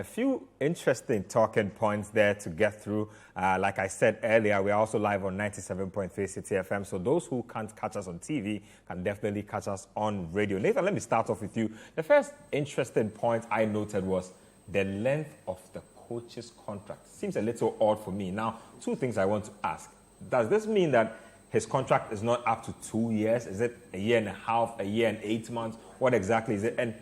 A few interesting talking points there to get through. Like I said earlier, we're also live on 97.3 Citi FM. So those who can't catch us on TV can definitely catch us on radio. Nathan, let me start off with you. The first interesting point I noted was the length of the coach's contract. Seems a little odd for me. Now, two things I want to ask. Does this mean that his contract is not up to 2 years? Is it a year and a half, a year and 8 months? What exactly is it? And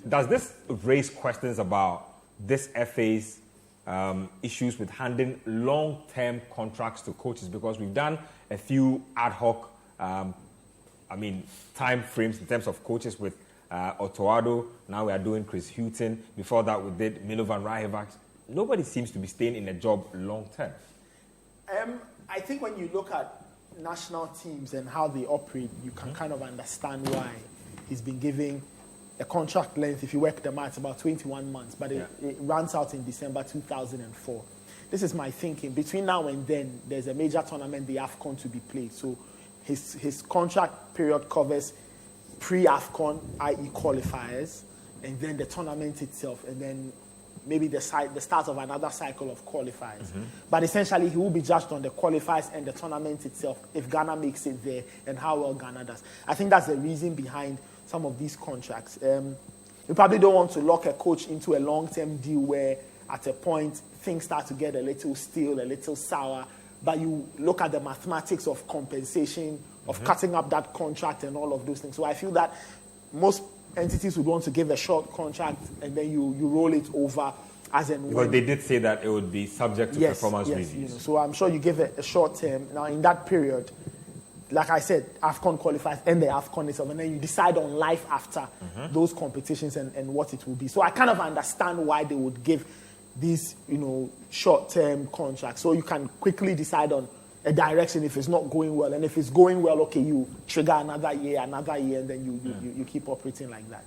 does this raise questions about this FA's issues with handing long-term contracts to coaches? Because we've done a few ad hoc, time frames in terms of coaches with Otoado. Now we are doing Chris Hughton. Before that, we did Milovan Rajevac. Nobody seems to be staying in a job long-term. I think when you look at national teams and how they operate, you can kind of understand why he's been giving a contract length, if you work the maths, about 21 months, but it runs out in December 2004. This is my thinking. Between now and then, there's a major tournament, the AFCON, to be played. So his contract period covers pre-AFCON, i.e. qualifiers, and then the tournament itself, and then maybe the start of another cycle of qualifiers. But essentially, he will be judged on the qualifiers and the tournament itself, if Ghana makes it there and how well Ghana does. I think that's the reason behind some of these contracts. You probably don't want to lock a coach into a long-term deal where at a point things start to get a little stale, a little sour, but you look at the mathematics of compensation, of cutting up that contract and all of those things. So I feel that most entities would want to give a short contract and then you roll it over as and when. Because they did say that it would be subject to performance reviews. So I'm sure you give it a short term. Now in that period, like I said, AFCON qualifies and the AFCON itself, and then you decide on life after those competitions and what it will be. So I kind of understand why they would give these, short-term contracts. So you can quickly decide on a direction if it's not going well. And if it's going well, okay, you trigger another year, and then you keep operating like that.